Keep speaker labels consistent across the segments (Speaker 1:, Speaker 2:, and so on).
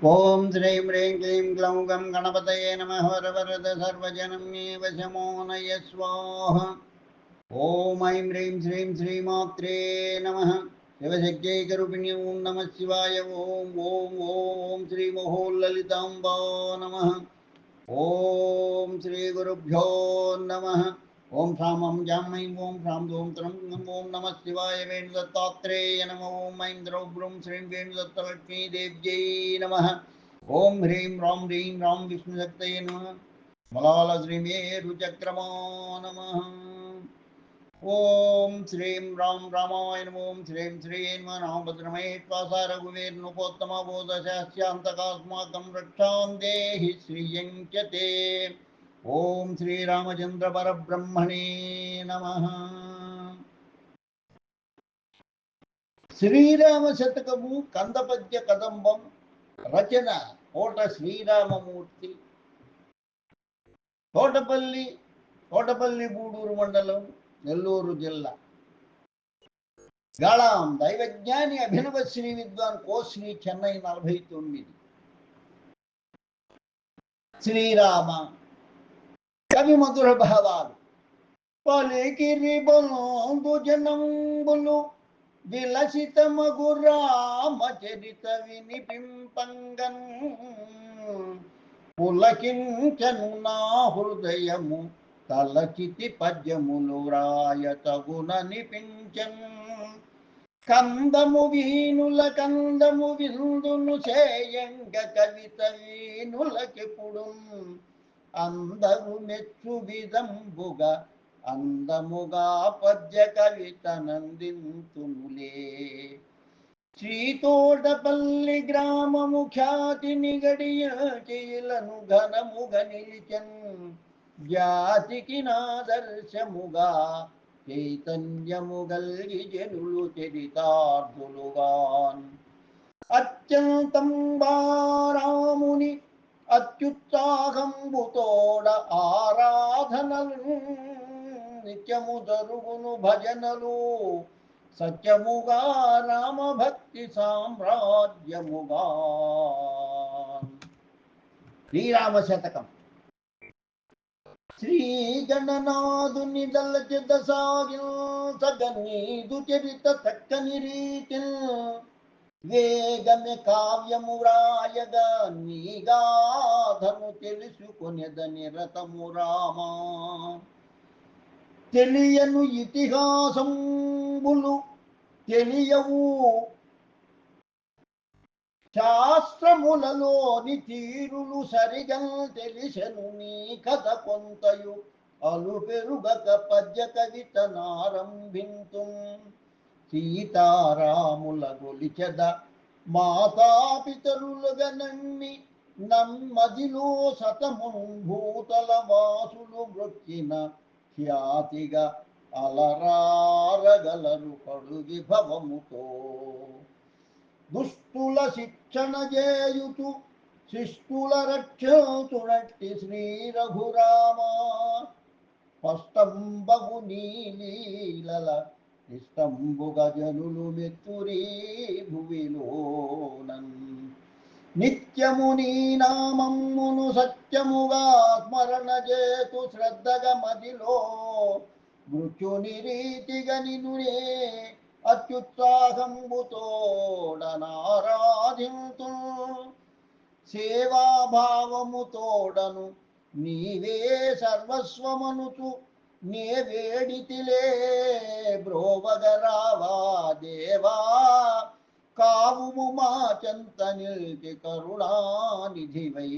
Speaker 1: ఓం శ్రీం హ్రీం క్లీం గ్లౌం గం గణపతయే నమః వరవరద సర్వజనం మే వశమో నయ స్వాహ. ఓం ఐం హ్రీం శ్రీం శ్రీమాత్రే నమః. శివశక్త్యైకరూపిణి ఓం నమః శివాయ. ఓం ఓం ఓం శ్రీ మహోల్లలితాంబా నమః. ఓం శ్రీ గురుభ్యో నమః. ఓం శ్రాం హం జాం ఐం ఓం శ్రాం దోం త్రం ఓం నమః శివాయ. వేణుదత్తాత్రేయ నమ. ఓం ఐం ద్రౌబ్రం శ్రీం వేణుదత్తలక్ష్మీ దేవ్యై నమః. ఓం హ్రీం రాం హ్రీం రాం విష్ణుశక్తయే నమః. మలాల శ్రీమేరుచక్రమా నమః. ఓం శ్రీం రాం రామాయ నమో. ఓం శ్రీం శ్రీయే నమః. రామభద్రమహేశ్వాస రఘువీర్నుపోత్తమ బోధశాస్యాంతకాస్మాకం రక్షాం దేహి శ్రియం చ తే. ఓం శ్రీరామచంద్ర పరబ్రహ్మణే నమః. శ్రీరామ శతకము కందపద్య కదంబం. రచన కోట శ్రీరామమూర్తి. తోటపల్లి గూడూరు మండలం, నెల్లూరు జిల్లా. గాళాం దైవజ్ఞాని అభినవ శ్రీ విద్వాన్ కోశ్రీ చెన్నై 49. శ్రీరామ కవి మధుర భావాలు. పలికిరి బొందు జనంబులు విలసితమగు రామ చరిత వినిపింపంగన్. పులకించను నా హృదయము తలచితి పద్యములు రాయ తగుననిపించన్. కందము వీనుల కందము విందును చేయంగ కవిత వీనులకెప్పుడు అందరు మెచ్చు విధంబుగా అందముగా పద్య కవిత నందింతునులే. శ్రీతోటపల్లి గ్రామము ఖ్యాతి నిగడియలను ఘనముగా నిలిచన్. జాతికి నాదర్శముగా చైతన్యము గల్గి జనులు చరితార్థులుగాన్. అత్యంతం బారాముని అత్యుత్సాహంబుతోడ ఆరాధనలు నిత్యము జరుగును భజనలు. సత్యముగా రామభక్తి సామ్రాజ్యముగా. శ్రీరామ శతకం. శ్రీ గణనాథుని దళచిత సాగించగనీదు చరిత చక్కని రీతి. వేగమే కావ్యము వ్రాయగా నీగాధను తెలుసుకొనెదని రతము రామా. తెలియను ఇతిహాసంబులు తెలియవు శాస్త్రములలోని తీరులు సరిగా తెలిసెను నీ కథ కొంతయు. అలు పెరుగక పద్య కవిత నారంభింతు. సీతారాముల గొలిచెద మాతాపితరులుగా నమ్మి నమ్మదిలో సతమును భూతల వాసులు మృక్కిన ఖ్యాతిగా అలరారగలరు కడు విభవముతో. దుష్టుల శిక్షణ చేయుతు శిష్టుల రక్షతునట్టి శ్రీ రఘురామ. స్పష్టంబగు నీలీలల ఇష్టంబుగ జనులు మెత్తురీ భువిలోనన్. నిత్యము నీ నామమ్మును సత్యముగా స్మరణ చేతు శ్రద్ధగా మదిలో. మృత్యుని రీతిగా నినునే అత్యుత్సాహంబుతోడనారాధింతు. సేవాభావముతోడను నీవే సర్వస్వమనుచు నే వేడితిలే బ్రోవగరావా దేవా. కావుము మా చెంత నిల్చి కరుణానిధివై.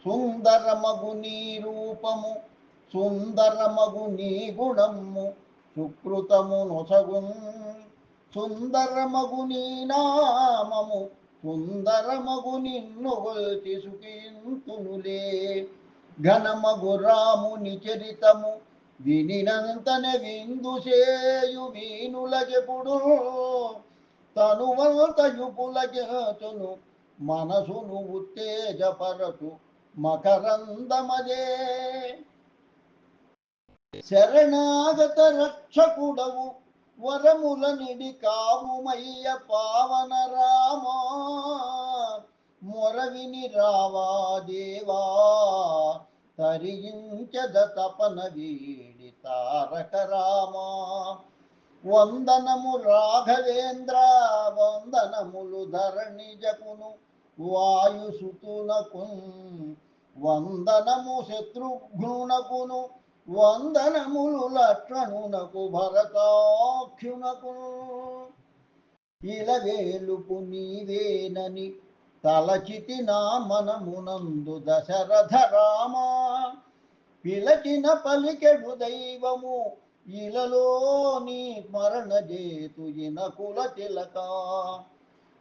Speaker 1: సుందరమగు నీ రూపము సుందరమగు నీ గుణము సుకృతము నొసగున్. సుందరమగు నీ నామము సుందరమగు నిన్ను గొల్చి సుఖింతునులే. ఘనమగు రాముని చరితము వినినంతనే విందు చేయు వీనులకెప్పుడు. తనువంతయు పులకెతును మనసును ఉత్తేజపరచు మకరందమదే. శరణాగత రక్షకుడవు వరముల నిడి కావుమయ్య పావన రామా. మొరవిని రావా దేవా తరించద తపన వీడి తారక రామా. వందనము రాఘవేంద్ర వందనములు ధరణిజకును వాయుసుతునకు వందనము శత్రుఘ్నునకును వందనములు లక్ష్మణునకు భరతాఖ్యునకు. ఇలవేలుపు నీవేనని తలచితి నా మనమునందు దశరథ రామా. పిలచిన పలికెడు దైవము ఇలలో నీ స్మరణ చేతు ఇనకుల తిలక.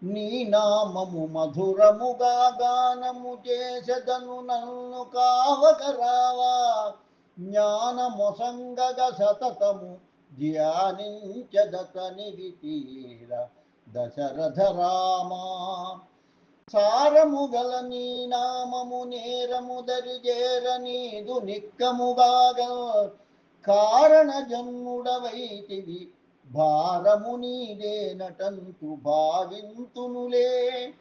Speaker 1: నీ నామము మధురముగా గానము చేసెదను నన్ను కావగరావా. జ్ఞానమొసంగగ సతతము ధ్యానించదతనివి తీర దశరథ రామా. సారము గల నీ నామము నేరము దరిజేర నీదు నిక్కముగాగా. కారణ జన్ముడవైతివి భారము నీదేనటంతు భావింతునులే.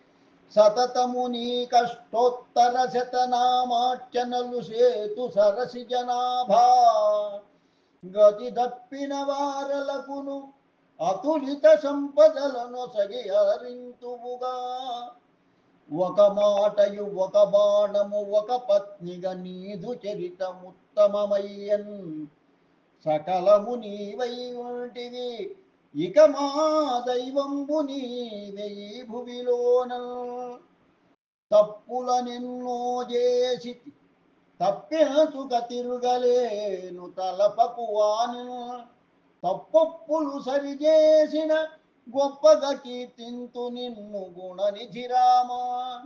Speaker 1: సతతము నీ కష్టోత్తర శతనామార్చనలు సేతు సరసి జనాభా. గతి దప్పిన వారలకును అతులిత సంపదలను సగి హరింతువుగా. ఒక మాటయు ఒక బాణము ఒక పత్నిగా నీదు చరితముత్తమమయ్యన్. సకలము నీవై వంటివి ఇక మా దైవంబు నీవే ఈ భువిలోన. తప్పులనెన్నో చేసి తప్పించుక తిరుగలేను తలపకు వాని. తప్పొప్పులు సరిచేసిన గొప్పగా కీర్తింతు నిన్ను గుణనిధి రామా.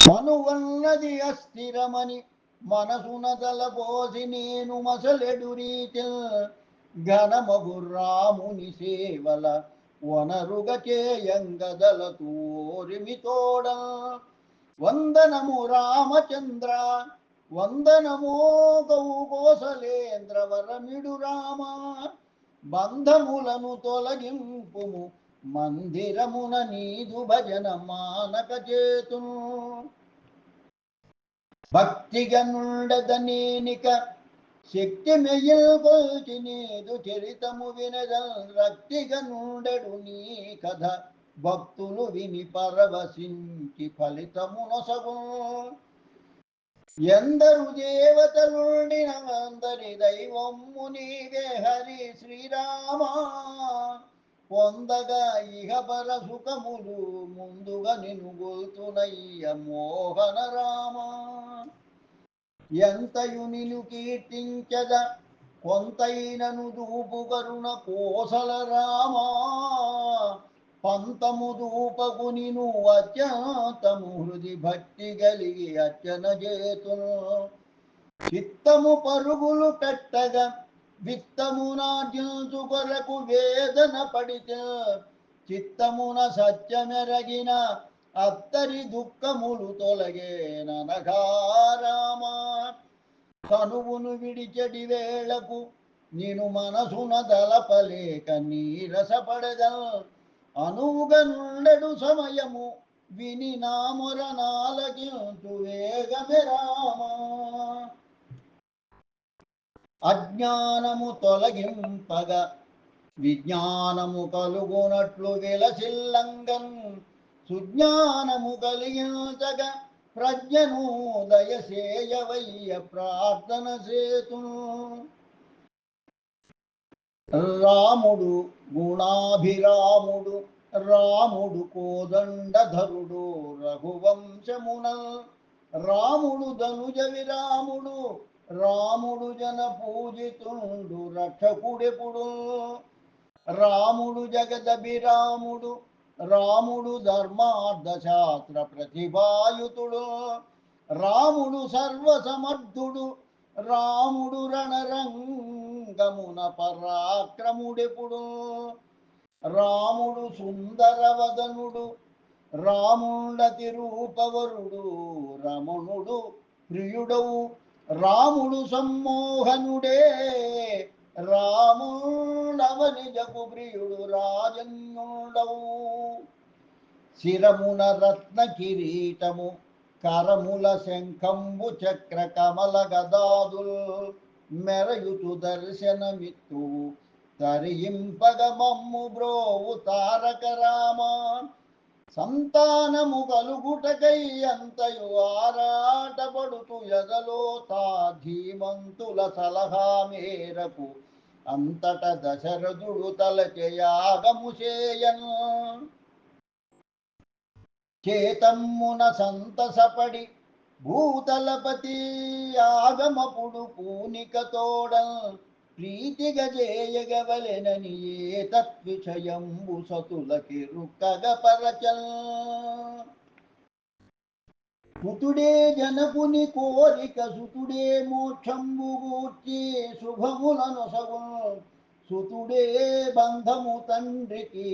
Speaker 1: మనువన్నది అస్థిరమని మనసున తలపోసి నేను మసలెడు రీతి. ఘనమగు రాముని సేవల వనరుగ చేయంగదల తోరిమితోడ. వందనము రామచంద్ర వందనమో గౌ కోసలేంద్ర వరమిడు రామా. బంధములను తొలగింపుము మందిరమున నీదు భజన మానక చేతును. భక్తిగా నుండదనేనిక శక్తి మెయ్యల్కొల్చి నీదు చరితము వినద. రక్తిగా నుండెడు నీ కథ భక్తులు విని పరవశించి ఫలితమునొసగు. ఎందరు దేవతలుండిన అందరి దైవము నీవే హరి శ్రీరామా. పొందగా ఇహ పర సుఖములు ముందుగా నిన్ను గొల్తునయ్య మోహన రామా. ఎంతయు నిన్ను కీర్తించద కొంతైనను దూపు కరుణ కోసల రామా. పంతము దూపకు నిను అత్యంతము హృది భక్తి కలిగి అర్చన చేతును. చిత్తము పరుగులు పెట్టగా విత్తమునార్జించు కొరకు వేదన పడితే. చిత్తమున సత్యమెరగిన అత్తరి దుఃఖములు తొలగేననగా రామా. కనువును విడిచెడి వేళకు నిను మనసున దలపలేక నీరసపడగా. అనువుగా నుండెడు సమయము విని నామొర నాలకించు వేగమే రామా. అజ్ఞానము తొలగింపగా విజ్ఞానము కలుగునట్లు విలసిల్లంగన్. సుజ్ఞానము కలిగించగా ప్రజ్ఞను దయసేయవయ్య ప్రార్థన సేతును. రాముడు గుణాభిరాముడు రాముడు కోదండధరుడు రఘువంశమున. రాముడు ధనుజ విరాముడు రాముడు జన పూజితుండు రక్షకుడెప్పుడు. రాముడు జగదభిరాముడు రాముడు ధర్మార్థ శాస్త్ర ప్రతిభాయుతుడు. రాముడు సర్వసమర్థుడు రాముడు రణరంగమున పరాక్రముడెప్పుడు. రాముడు సుందరవదనుడు రాముండతి రూపవరుడు రమణుడు ప్రియుడవు. రాముడు సమ్మోహనుడే రాముడవని జగు ప్రియుడు రాజన్యుడవు. శిరమున రత్న కిరీటము కరముల శంఖంబు చక్ర కమల గదాదుల్ మెరయుతు దర్శనమిత్తు తరింపగ మమ్ము బ్రోవు తారక రామ సంతానము కలుగుటకై అంతయు ఆరాటపడుతు ఎదలో తా ధీమంతుల సలహా మేరకు అంతట దశరథుడు తలచయాగము చేయన్ చేతమ్మున సంతసపడి భూతలపతి ఆగమపుడు పూనిక తోడ ప్రీతిగా చేయగవలెనని ఏ తత్విషయంబు సతులకి రుక్కగ పరచల్ సుతుడే జనకుని కోరిక సుతుడే మోక్షంబు గూర్చి శుభములను సగును సుతుడే బంధము తండ్రికి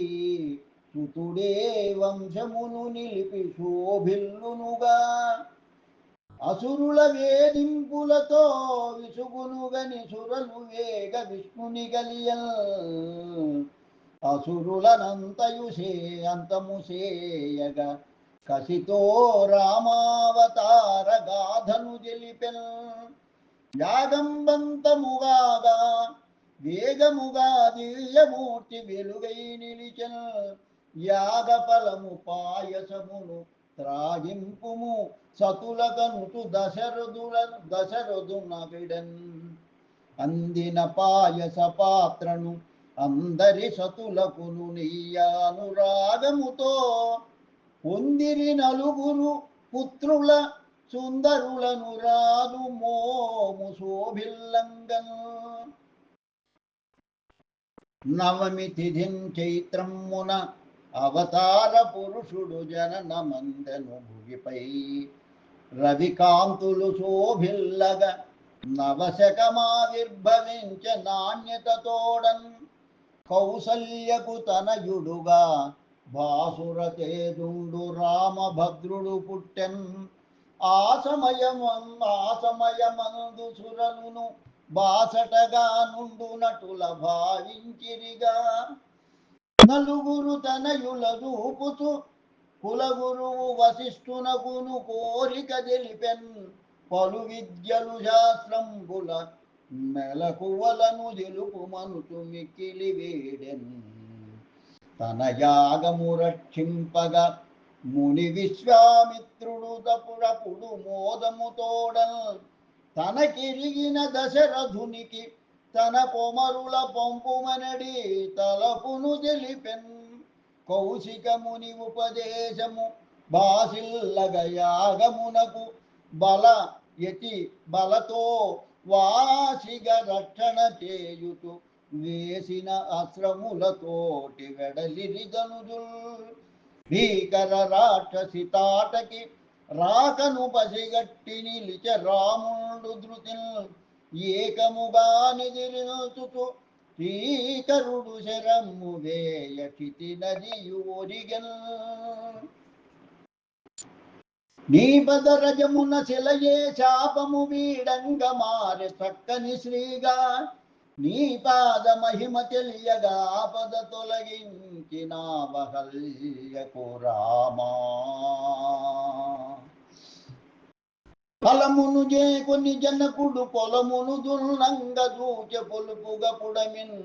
Speaker 1: సుతుడే వంశమును నిలిపి శోభిల్లునుగా అసురుల వేధింపులతో విసుగునుగని సురలు వేగ విష్ణుని గలియల్ అసురులనంతయు అంతము సేయగ కసితో రామావతార గాథను తెలిపెన్ యాగంబంతముగాగా వేగముగా దివ్యమూర్తి వెలుగై నిలిచెన్ యాగ ఫలము పాయసమును త్రాగింపుము సతులకనుతు దశరథునవిడన్ అందిన పాయస పాత్రను అందరి సతులకును నెయ్యానురాగముతో పొందిరి నలుగురు పుత్రుల సుందరులను రాదు మోము శోభిల్లంగన్ నవమి తిథిన్ చైత్రమున అవతార పురుషుడు జనన మందను భుగిపై రవికాంతులు శోభిల్లగ నవశకమావిర్భవించ నాణ్యత తోడన్ కౌసల్యకు తనయుడుగా భాసురతేజుండు రామభద్రుడు పుట్టెన్ ఆ సమయమందు సురలును బాసటగా నుండునటుల భావించిరిగా నలుగురు తనయుల రూపుతు కులగురువు వశిష్ఠునకును కోరిక తెలిపెన్ పలు విద్యలు శాస్త్రంబుల మెలకువలను తెలుపుమనుచు మిక్కిలి వేడెన్ తన యాగము రక్షింపగ ముని విశ్వామిత్రుడు తపుడపుడు మోదము తోడన్ తనకిరిగిన దశరథునికి తన కొమరుల పంపుమనడి తలపును తెలిపెన్ కౌశిక ముని ఉపదేశము బాసిల్లగ యాగమునకు బలతో వాసిగ రక్షణ చేయుతు వేసిన అశ్రములతోటి వెడలిరి ధనుజుల్ భీకర రాక్షసి తాటకి రాకను పసిగట్టి నిలిచ రాముడు ధృతిల్ ఏకముగా నిదిరించుతు శ్రీకరుడు శరము వేయ క్షితి నదియు ఒరిగన్ నీ పదరజమున శిలయే శాపము వీడంగ మారె చక్కని శ్రీగా నీ పాద మహిమ తెలియగా పద తొలగించిన వహల్యకు రామా ఫలమును చేకొని జనకుడు పొలమును దుల్లంగ దూచె పొలుపుగా పుడమిన్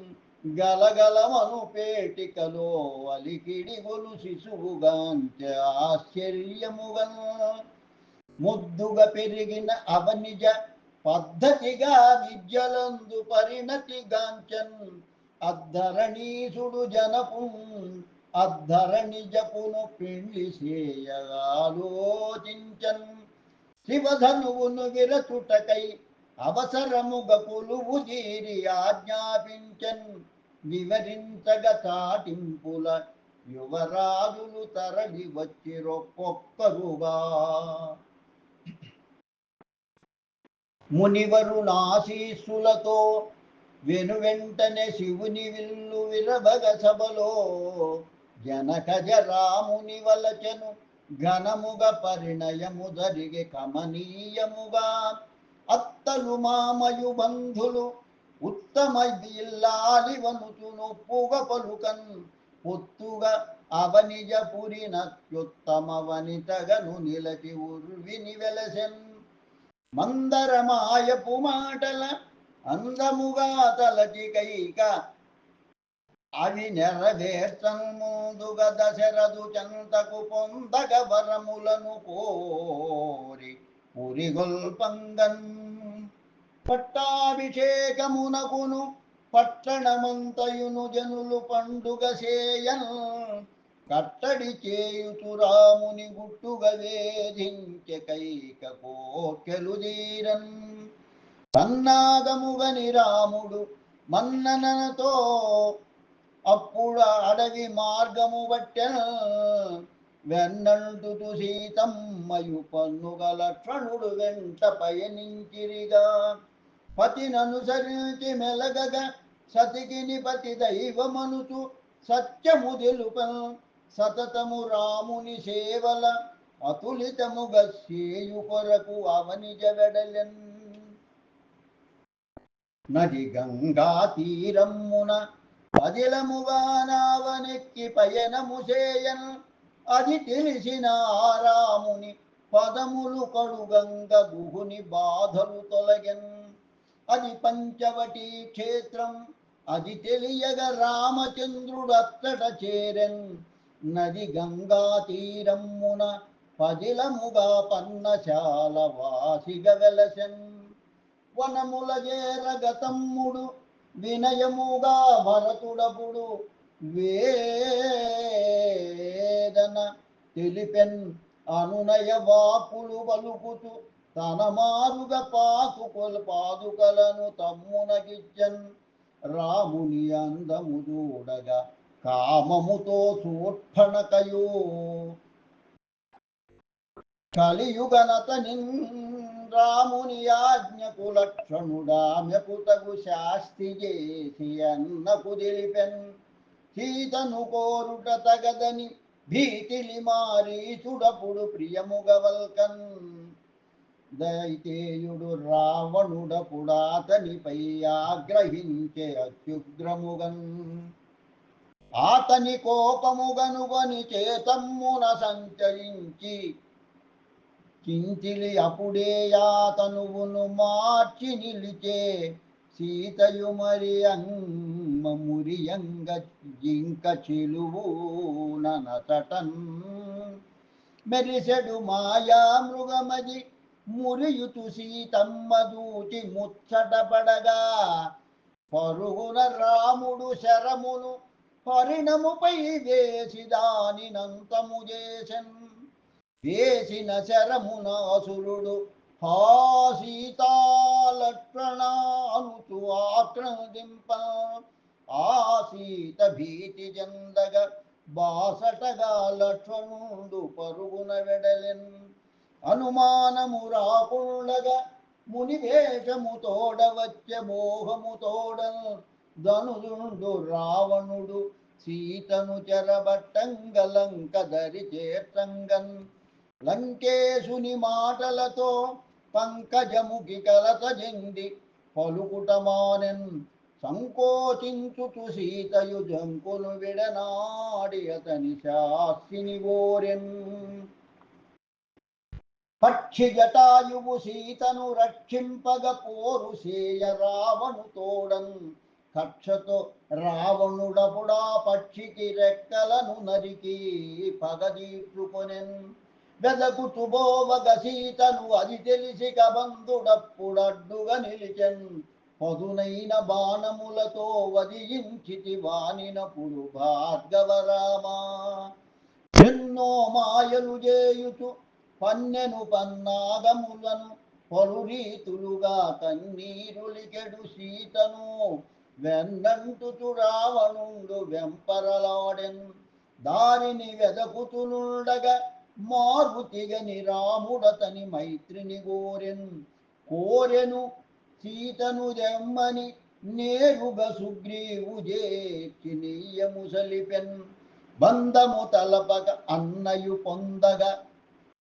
Speaker 1: గలగలమను పేటికలో అలికిడి గొలు శిశువుగాంచె ఆశ్చర్యముగా ముద్దుగా పెరిగిన అవనిజ పద్ధతిగా విద్యలందు పరిణతి గాంచన్ అద్ధరణీసుడు జనపు అద్ధరణి జపును పిండి చేయగాలోచించన్ శివధనువును విరచుటకై అవసరముగ పులువు జీరి ఆజ్ఞాపించన్ వివరించగ చాటింపుల యువరాజులు తరలి వచ్చిరొక్కొక్కరుగా మునివరుణాశీస్సులతో వెనువెంటనే శివుని విల్లు విరబగ సభలో జనకజ రాముని వలచెను ఘనముగా పరిణయము జరిగే కమనీయముగా అత్తలు మామయు బంధులు ఉత్తమ ఇల్లాలి వనుచు నొప్పుగా పలుకన్ పొత్తుగా అవనిజపురి నత్యుత్తమ వనితగను నిలచి ఉర్విని వెలసెన్ మందరమాయపు మాటల అందముగా తలచి కైక అవి నెరవేర్చను ముందుగా దశరథు చెంతకు పొందగ వరములను కోరి పురిగొల్పంగన్ పట్టాభిషేకమునకును పట్టణమంతయును జనులు పండుగ చేయన్ కట్టడి చేయుచు రాముని గుట్టుగా వేధించె కైక కోర్కెలు తీరన్ సన్నాగముగని రాముడు మన్ననతో అప్పుడు అడవి మార్గము బట్టెన వెన్నంటుతు సీతమ్మయు పన్నుగ లక్ష్మణుడు వెంట పయనించిరిగా పతిననుసరించి మెలగగ సతికిని పతి దైవమనుచు సత్యము తెలుప సతతము రాముని సేవల అతులితముగ సేయు కొరకు అవనిజ వెడలెన్ నది గంగా తీరమ్మున పదిలముగా నావనెక్కి పయనము చేయన్ అది తెలిసిన రాముని పదములు కడుగంగ గుహుని బాధలు తొలగెన్ అది పంచవటి క్షేత్రం అది తెలియగ రామచంద్రుడత్తట చేరెన్ నది గంగా తీరమ్మున పదిలముగా పన్నశాల వాసిగ వెలసెన్ వనముల చేరగతమ్ముడు వినయముగా భరతుడపుడు వేదన తెలిపెన్ అనునయ వాకులు పలుకుతూ తన మారుగా పాదుకలను తమ్మునకిచ్చన్ రాముని అందము చూడగా కామముతో సూర్పణకయో కలియుగనతని రాముని ఆజ్ఞకు లక్షణుడామెకు తగు శాస్తి చేసి అన్నకు తెలిపెన్ సీతను కోరుట తగదని భీతిలి మారీచుడపుడు ప్రియముగవల్కన్ దైతేయుడు రావణుడపుడాతనిపై ఆగ్రహించే అత్యుగ్రముగన్ ఆతని కోపముగనుగని చేతమ్మున సంచరించి చింతిలి అప్పుడే యాతనువును మార్చి నిలిచే సీతయు మరి మురియంగ జింక చిలువునటన్ మెరిసెడు మాయా మృగమది మురియుతు సీతమ్మ దూచి ముచ్చటపడగా పరుగున రాముడు శరమును పరిణముపై వేసి దానినంతము చేసెన్ వేసిన శరమున అసురుడు హా సీతాలక్ష్మణానుచు ఆక్రదింప ఆ సీత భీతి చెందగ బాసటగా లక్ష్మణుడు పరుగున వెడలెన్ అనుమానము రాకుండగా ముని వేషము తోడవచ్చే మోహము తోడ ధనుజుండు రావణుడు సీతను చెరబట్టంగ లంక దరి చేర్చంగన్ లంకేశుని మాటలతో పంకజముకి కలత చెంది పలుకుట మానెన్ సంకోచించుచు సీతయు జంకును విడనాడి అతని శాస్తిని గోరెన్ పక్షి జటాయువు సీతను రక్షింపగ పోరు సేయ రావణు తోడన్ కక్షతో రావణుడపుడా పక్షికి రెక్కలను నరికి పగదీర్చుకొనెన్ వెదకుచు బోవగ సీతను అది తెలిసి కబంధుడప్పుడడ్డుగా నిలిచెన్ పదునైన బాణములతో వదియించితి వానినప్పుడు భార్గవరామా ఎన్నో మాయలు చేయుచు పన్నెను పన్నాగములను పలు రీతులుగా కన్నీరులికెడు సీతను వెన్నంటుచు రావణుండు వెంపరలాడెన్ దారిని వెదకుతునుండగా మారుతిగని రాముడతని మైత్రిని కోరెను సీతను దెమ్మని నేరుగా సుగ్రీవు చేర్చి నీయము సలిపెన్ బంధము తలపక అన్నయు పొందగా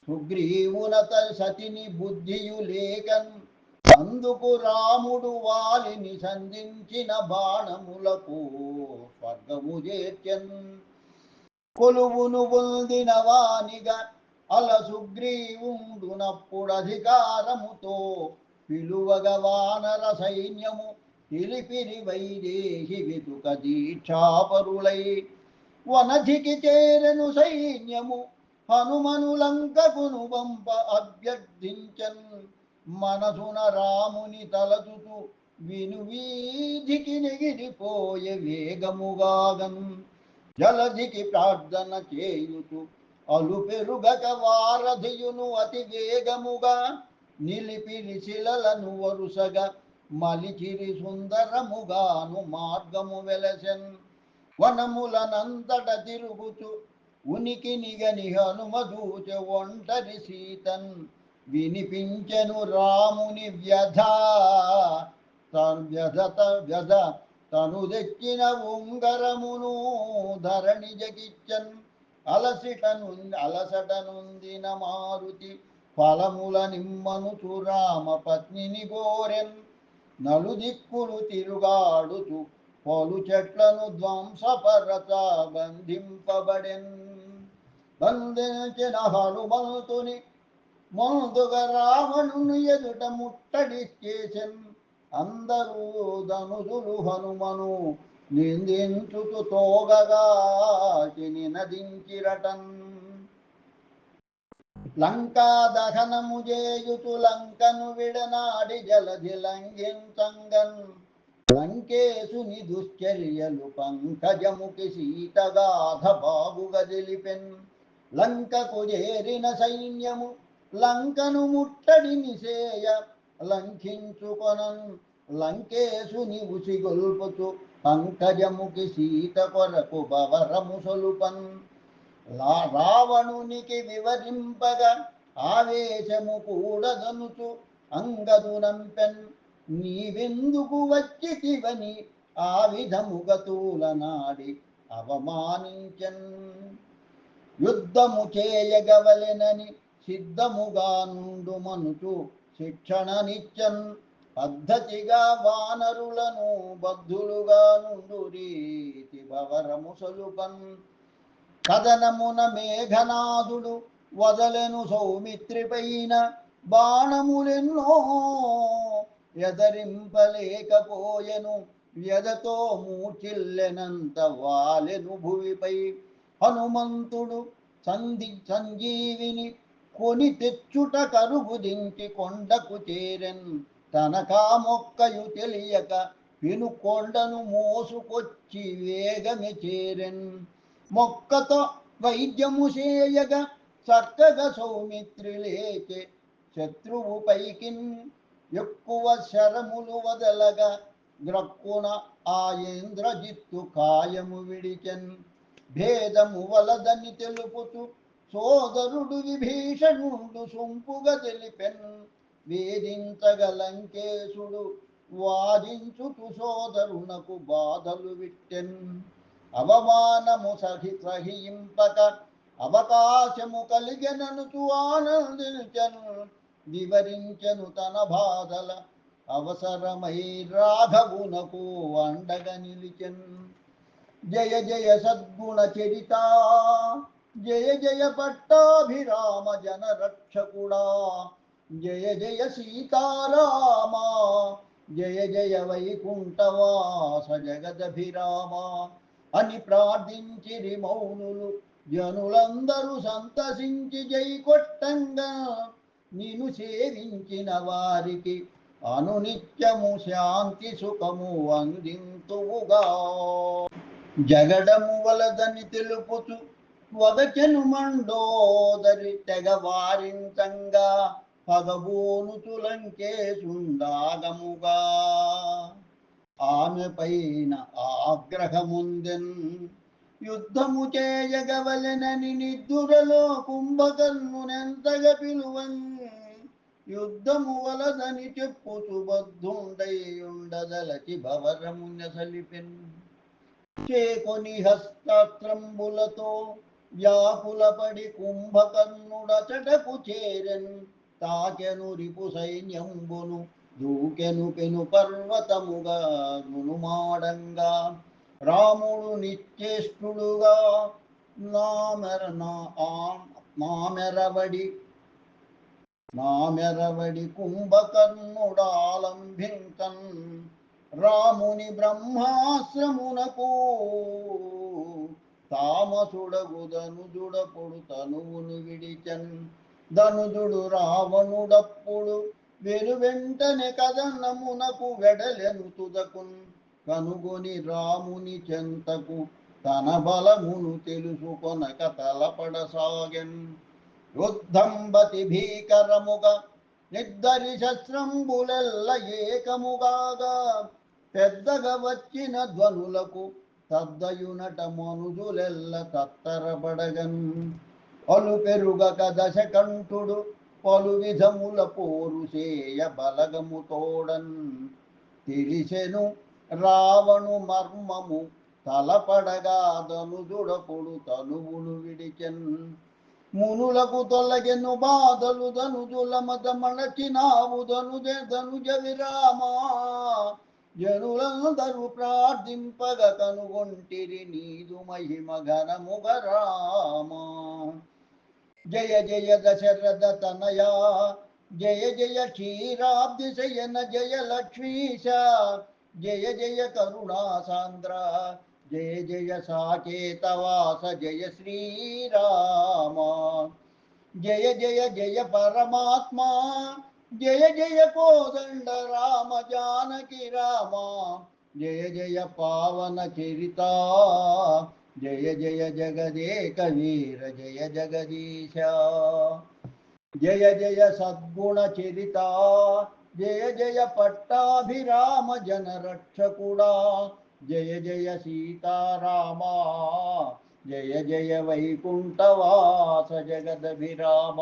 Speaker 1: సుగ్రీవునత సతిని బుద్ధియు లేకన్ అందుకు రాముడు వాలిని సంధించిన బాణములకు స్వర్గము చేర్చెన్ కొలువును పొందిన వానిగా అలసుగ్రీవుండునప్పుడధికారముతో పిలువగ వానర సైన్యము పిలిపిరి వైదేహి వితుక దీక్షాపరులై వనధికి చేరెను సైన్యము హనుమను లంకకును పంప అభ్యర్థించన్ మనసున రాముని తలచుతూ విను వీధికి నెగిరిపోయే వేగముగాగన్ జలధికి ప్రార్థన చేయుతూ అలు పెరుగక వారధియును అతి వేగముగా నిలిపిరి శిలలను వరుసగా మలిచిరి సుందరముగాను మార్గము వెలసెన్ వనములనంతట తిరుగుచు ఉనికి నిగని హనుమదూచ ఒంటరి సీతన్ వినిపించెను రాముని వ్యధ వ్యధ తను తెచ్చిన ఉంగరమును ధరణి జగిచ్చన్ అలసట నొందిన మారుతి ఫలముల నిమ్మను రామ పత్నిని గోరెన్ నలుదిక్కులు తిరుగాడుతూ పలు చెట్లను ధ్వంసపరచ బంధింపబడెన్ బంధించిన హనుమంతుని ముందుగా రావణుని ఎదుట ముట్టడి చేసెన్ అందరూ ధనుజులు హనుమను నిందించుతూ తోగగా నదించిరటన్ లంకా దహనము చేయుచు లంకను విడనాడి జలధి లంఘించంగన్ లంకేశుని దుశ్చర్యలు పంకజముకి సీతగాధ బాగుగా తెలిపెన్ లంకకు చేరిన సైన్యము లంకను ముట్టడి నిసేయ లంఘించుకొనన్ లంకేశుని ఉసిగొల్పుచు పంకజముకి సీత కొరకు బవరము సొలుపన్ రావణునికి వివరింపగా ఆవేశము కూడదనుచు అంగదునంపెన్ నీవెందుకు వచ్చితివని ఆ విధముగా తూలనాడి అవమానించన్ యుద్ధము చేయగవలెనని సిద్ధముగా నుండు మనుచు శిక్షణనిచ్చన్ పద్ధతిగా వానరులను బద్ధులుగా నుండు రీతి భవరము సొలుపన్ కథనమున మేఘనాథుడు వదలెను సౌమిత్రి పైన బాణములెన్నో ఎదరింపలేకపోయెను వ్యధతో మూచిల్లెనంత వాలెను భువిపై హనుమంతుడు సంజీవిని కొని తెచ్చుట కరుగు దించి కొండకు చేరెన్ తనకా మొక్కయు తెలియక పెను కొండను మోసుకొచ్చి వేగమే చేరెన్ మొక్కతో వైద్యము చేయగా చక్కగా సౌమిత్రి లేచే శత్రువు పైకిన్ ఎక్కువ శరములు వదలగా గ్రక్కున ఆ ఇంద్రజిత్తు కాయము విడిచెన్ భేదము వలదని తెలుపుతూ సోదరుడు విభీషణుడు సొంపుగా తెలిపెన్ వేధించగ లంకేశుడు వాదించుతూ సోదరునకు బాధలు విట్టెన్ అవమానము సహింపక అవకాశము కలిగెననుచు ఆనందించను వివరించను తన బాధల అవసరమై రాఘవునకు అండగా నిలిచెన్ జయ జయ సద్గుణ చరిత జయ జయ పట్టాభిరామ జన రక్షకుడా జయ జయ సీతారామ జయ జయ వైకుంఠవాస జగదభిరామ అని ప్రార్థించిరి మౌనులు జనులందరూ సంతసించి జై కొట్టంగా నిన్ను సేవించిన వారికి అనునిత్యము శాంతి సుఖము అందింతువుగా జగడము వలదని తెలుపుతూ వదచెను మండోదరి తెగ వారించంగా పగబోనుచు లంకేశుండాగముగా ఆమె పైన ఆగ్రహముందెన్ యుద్ధము చేయగవలెనని నిద్దురలో కుంభకర్ణునెంతగా పిలువన్ యుద్ధము వలదని చెప్పుచు బద్ధుండై ఉండదలచి భవరమున సలిపెన్ చేకొని హస్తాస్త్రంబులతో వ్యాకులపడి కుంభకర్ణుడచటకు చేరెన్ తాకెను రిపు సైన్యంబును దూకెను పెను పర్వతముగా నునుమాడంగా రాముడు నిశ్చేష్టుడుగా నామెరవడి నామెరవడి కుంభకర్ణుడాలంభింకన్ రాముని బ్రహ్మాశ్రమునకు తామసుడగు ధనుజుడపుడు తనువును విడిచన్ ధనుజుడు రావణుడప్పుడు వెనువెంటనే కదనమునకు వెడలెను తుదకున్ కనుగొని రాముని చెంతకు తన బలమును తెలుసుకొనక తలపడసాగెన్ యుద్ధంబతి భీకరముగ నిద్దరి శస్త్రంబులెల్ల ఏకముగాగా పెద్దగా వచ్చిన ధ్వనులకు తద్దయునట మనుజులెల్ల తత్తరపడగన్ అలు పెరుగక దశకంఠుడు పలు విధముల పోరు చేయ బలగము తోడన్ తెలిసెను రావణు మర్మము తలపడగా ధనుజుడపుడు తనువును విడిచెన్ మునులకు తొలగెను బాధలు ధనుజుల మత మణచినావు ధనుజ విరామా జనులందరూ ప్రార్థింపగ కనుగొంటిరి నీదు మహిమ ఘనముగ రామా జయ జయ దశరథ తనయా జయ జయ క్షీరాబ్ది శయన జయ లక్ష్మీశ జయ జయ కరుణాసాంద్ర జయ జయ సాకేతవాస జయ శ్రీరామ జయ జయ జయ పరమాత్మా జయ జయ కోదండ రామ జానకి రామ జయ జయ పావన చరిత జయ జయ జగదేక వీర జయ జగదీశ జయ జయ సద్గుణ చరిత జయ జయ పట్టాభిరామ జన రక్షకుడా జయ జయ సీతారామ జయ జయ వైకుంఠవాస జగదభిరామ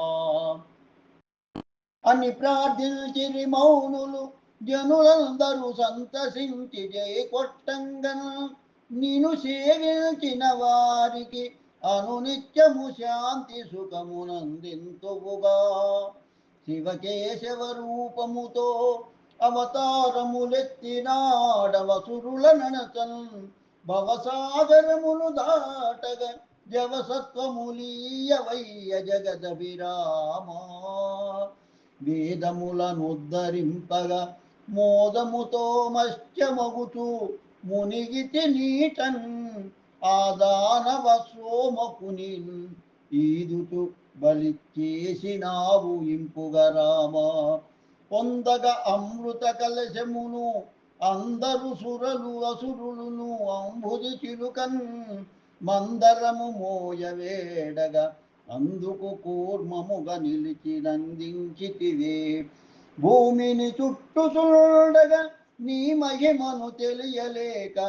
Speaker 1: అని ప్రార్థించిరి మౌనులు జనులందరూ సంతసించి జయ కొట్టంగన నిను సేవించిన వారికి అనునిత్యము శాంతి సుఖమునందింతువుగా శివకేశవ రూపముతో అవతారములెత్తినాడవసురుల ననతన్ భవసాగరమును దాటగ జవసత్వములీయవయ్య జగదభిరామా వేదములనుద్ధరింపగా మోదముతో మత్స్యమగుచు మునిగితి నీటన్ ఆదానవ సోమకుని ఈదుతు బలిచ్చేసినావు ఇంపుగా రామా పొందగా అమృత కలశమును అందరు సురలు అసురులును అంబుది చిలుకన్ మందరము మోయవేడగా అందుకు కూర్మముగా నిలిచి నందించితివే భూమిని చుట్టు చూడగా నీ మహిమను తెలియలేక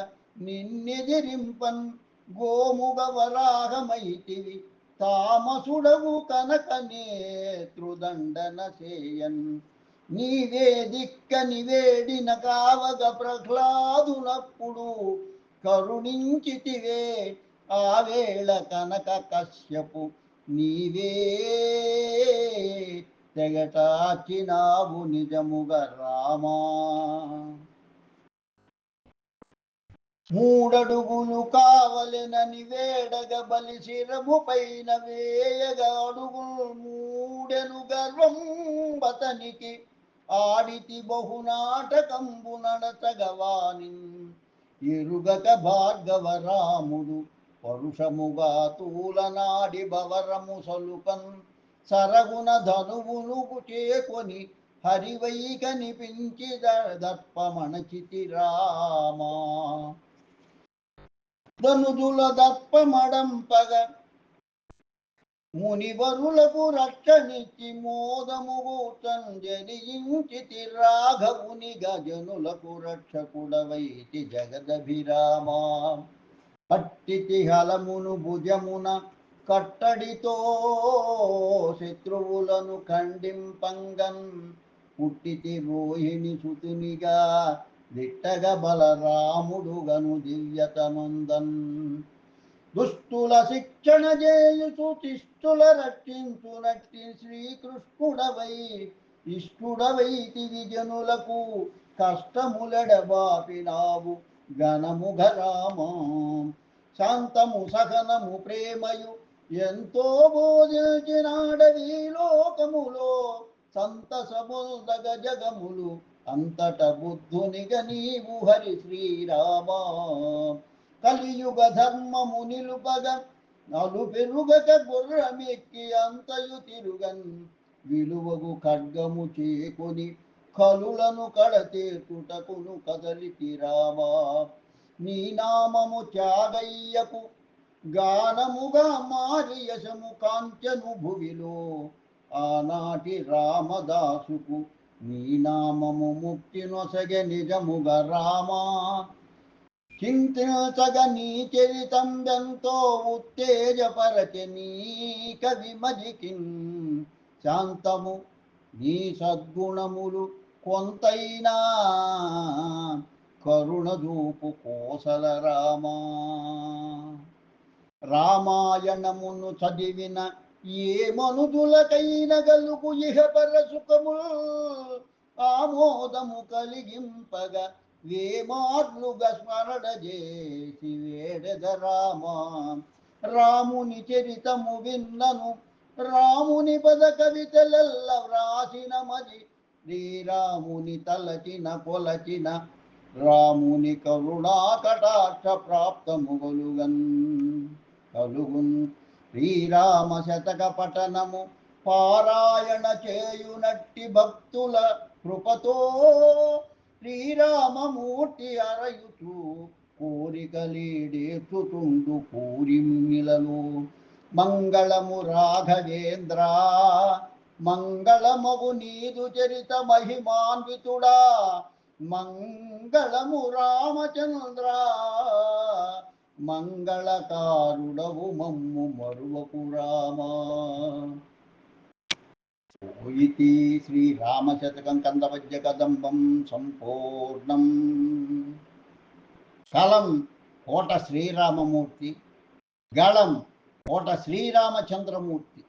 Speaker 1: నిన్నెదిరింపన్ గోముగ వరాహమైతివి తామసుడవు కనక నేత్రుదండన చేయన్ నీవే దిక్కని వేడిన కావగ ప్రహ్లాదునప్పుడు కరుణించితివే ఆవేళ కనక కశ్యపు నీవే తెగటాచినావు నిజముగా రామా మూడడుగులు కావలెనని వేడగ బలి శిరము పైన వేయగా అడుగులు మూడెను గర్వం బతనికి ఆడితి బహునాటకంబు నడతగవాని ఎరుగక భార్గవ రాముడు పరుషముగా తూలనాడి భవరము సలుకన్ సరగున ధనువును చేకొని హరివై కనిపించి దర్పమణచితి రామా ధనుజుల దర్పమడంపగ మునివరులకు రక్షనిచ్చి మోదముగూర్చన్ జనించితి రాఘవుని గజనులకు రక్షకుడవైతి జగదభిరామా పట్టితి హలమును భుజమున కట్టడితో శత్రువులను ఖండింపంగన్ పుట్టితి రోహిణి సుతునిగా దిట్టగ బలరాముడుగను దివ్యతనుందన్ దుష్టుల శిక్షణ చేయుచు శిష్టుల రక్షించునట్టి శ్రీకృష్ణుడవై ఇష్టుడవైతివి జనులకు కష్టములెడబాపినావు ఘనముగ రామా శాంతము సహనము ప్రేమయు ఎంతో బోధించినాడవి లోకములో సంతసముదగ జగములు అంతట బుద్ధునిగ నీవు హరి శ్రీరామా కలియుగ ధర్మము నిలుపగ నలు పెరుగక గుర్రమెక్కి అంతయు తిరుగన్ విలువగు ఖడ్గము చేకొని కలులను కడతేర్చుటకును కదలికి రామా నీ నామము త్యాగయ్యకు గానముగా మారి యశము కాంచెను భువిలో ఆనాటి రామదాసుకు నీ నామము ముక్తి నొసగ నిజముగా రామా చింతించగ నీ చరితం ఎంతో ఉత్తేజపరచి నీ కవిమజికిన్ శాంతము నీ సద్గుణములు కొంతైనా కరుణ చూపు కోసల రామా రామాయణమును చదివిన ఏ మనుజులకైన గలుగు ఇహ పరసుఖము ఆమోదము కలిగింపగ వేమార్లుగా స్మరణ చేసి వేడద రామా రాముని చరితము విన్నను రాముని పద కవితలెల్ల వ్రాసిన మది శ్రీరాముని తలచిన కొలచిన రాముని కరుణా కటాక్ష ప్రాప్తము కలుగున్ శ్రీరామ శతక పఠనము పారాయణ చేయునట్టి భక్తుల కృపతో శ్రీరామమూర్తి అరయుచు కోరికలీడేచుతుండు పూరిమిలలో మంగళము రాఘవేంద్ర మంగళమగు నీదు చరిత మహిమాన్వితుడా మంగళము రామచంద్ర మంగళకారుడవు మమ్ము మరువకు రామా ఇది శ్రీరామశతకం కందపద్య కదంబం సంపూర్ణం. కలం కోట శ్రీరామమూర్తి, గళం కోట శ్రీరామచంద్రమూర్తి.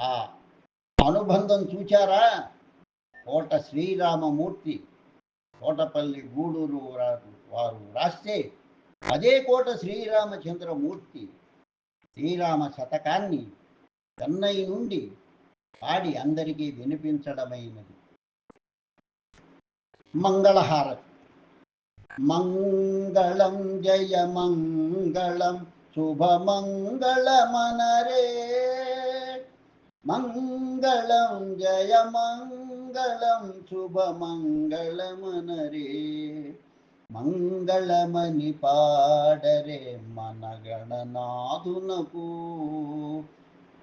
Speaker 1: ఆ అనుబంధం చూచారా? కోట శ్రీరామమూర్తి కోటపల్లి గూడూరు వారు రాస్తే అదే కోట శ్రీరామచంద్రమూర్తి శ్రీరామ శతకాన్ని చెన్నై నుండి పాడి అందరికీ వినిపించడమైనది. మంగళహారతి. మంగళం జయ మంగళం శుభమంగళమనరే మంగళం జయ మంగళం శుభమంగళమనరే మంగళమని పాడరే మన గణనాథునకు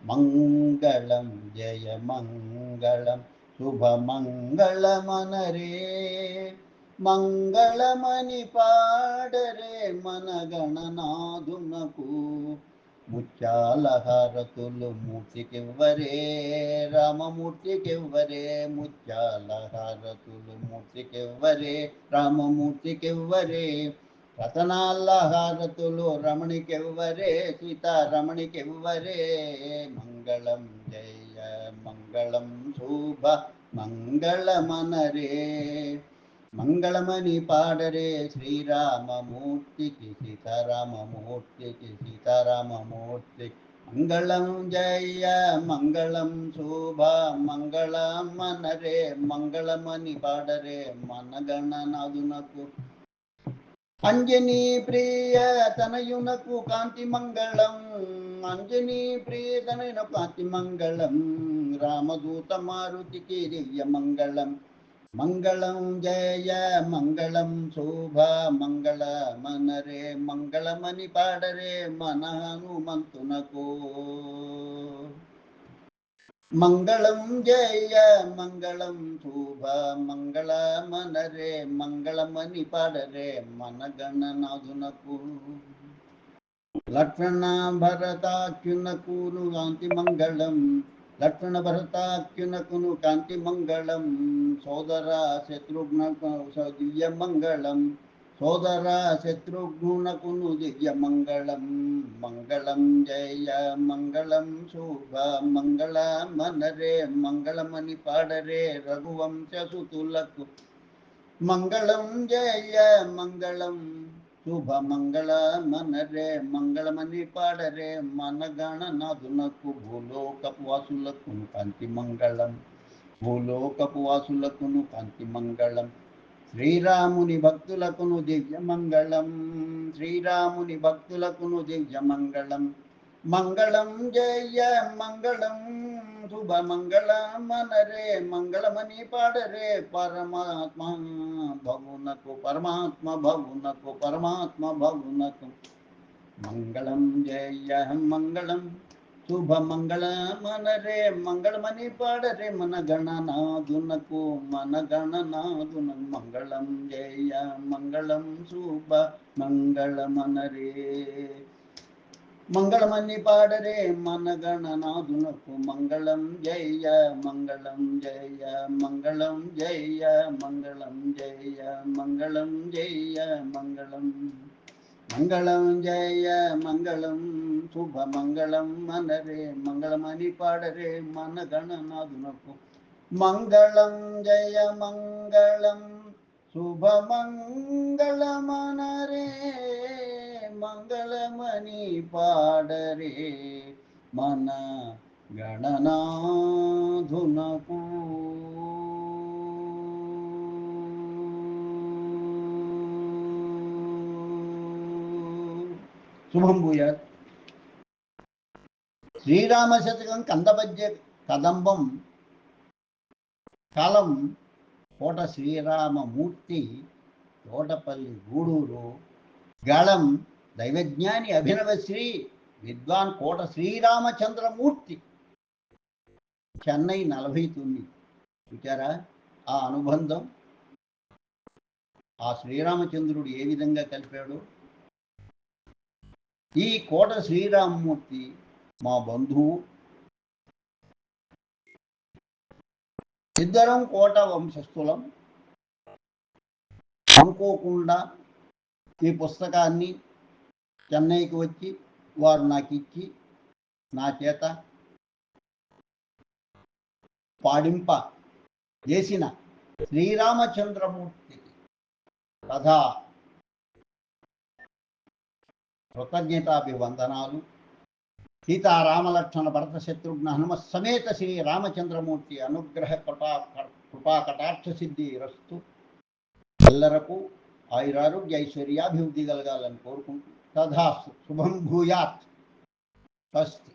Speaker 1: మంగళం జయ మంగళం శుభమంగళమనరే మంగళమని పాడరే మన గణనాథునకు ముత్యాల హారతులు మూర్తికివ్వరే రామమూర్తికివ్వరే ముత్యాల హారతులు మూర్తికివ్వరే రామమూర్తికివ్వరే రతనాల హారతులు రమణికివ్వరే సీతారమణికివ్వరే మంగళం జయ మంగళం శుభ మంగళమనరే మంగళమని పాడరే శ్రీరామమూర్తికి సీతారామమూర్తికి సీతారామమూర్తికి మంగళం జయ మంగళం శుభ మంగళమనరే మంగళమని పాడరే మన గణనాథునకు అంజనీ ప్రియ తనయునకు కాంతి మంగళం అంజనీ ప్రియ తనయునకు కాంతి మంగళం రామదూత మారుతికి దివ్య మంగళం మంగళం జయ మంగళం శోభ మంగళమనరే మంగళమని పాడరే మన హనుమంతునకు మంగళం జయ మంగళం శోభ మంగళమనరే మంగళమని పాడరే మన గణనాథునకు లక్ష్మణ భరతాఖ్యునకును కాంతి మంగళం లక్ష్మణ భరతాఖ్యునకును కాంతి మంగళం సోదర శత్రుఘ్నకు దివ్య మంగళం సోదర శత్రుఘ్నునకును దివ్య మంగళం మంగళం జయ మంగళం శుభ మంగళమనరే మంగళమని పాడరే రఘువంశసుతులకు మంగళం జయ మంగళం శుభ మంగళ మనరే మంగళమని పాడరే మన గణనాథునకు భూలోకపు వాసులకును కాంతి మంగళం భూలోకపు వాసులకును కాంతి మంగళం శ్రీరాముని భక్తులకును దివ్య మంగళం శ్రీరాముని భక్తులకును దివ్య మంగళం మంగళం జయ మంగళం శుభ మంగళ మనరే మంగళమని పాడరే పరమాత్మ భవునకు పరమాత్మ భవునకు పరమాత్మ భవునకు మంగళం జయ మంగళం శుభ మంగళ మనరే మంగళమని పాడరే మన గణనాథునకు మంగళం జయ మంగళం శుభ మంగళ మనరే మంగళమని పాడరే మన గణనాథునకు మంగళం జయ మంగళం జయ మంగళం జయ మంగళం జయ మంగళం జయ మంగళం మంగళం జయ మంగళం శుభ మంగళం మనరే మంగళమని పాడరే మన గణనాథునకు మంగళం జయ మంగళం శుభ మంగళ మనరే మంగళమని పాడరే మన గణనాథునకు శుభం భూయాత్. శ్రీరామ శతకం కందపద్య కదంబం కాలం కోట శ్రీరామమూర్తి తోటపల్లి గూడూరు గళం దైవజ్ఞాని అభినవశ్రీ విద్వాన్ కోట శ్రీరామచంద్రమూర్తి చెన్నై 49. చూచారా ఆ అనుబంధం, ఆ శ్రీరామచంద్రుడు ఏ విధంగా కలిపాడు. ఈ కోట శ్రీరామమూర్తి మా బంధువు, ఇద్దరం కోట వంశస్థులం. అనుకోకుండా ఈ పుస్తకాన్ని చెన్నైకి వచ్చి వారు నాకు ఇచ్చి నా చేత పాడింప చేసిన శ్రీరామచంద్రమూర్తికి కథా కృతజ్ఞతాభివందనాలు. సీతారామలక్ష్మణ భరత శత్రుఘ్న హనుమ సమేత శ్రీ రామచంద్రమూర్తి అనుగ్రహ కృపా కటాక్ష సిద్ధి రస్తు. ఎల్లరకు ఆయురారోగ్య ఐశ్వర్యాభివృద్ధి కలగాలని కోరుకుంటూ తథాస్తు. శుభం భూయాత్. స్వస్తి.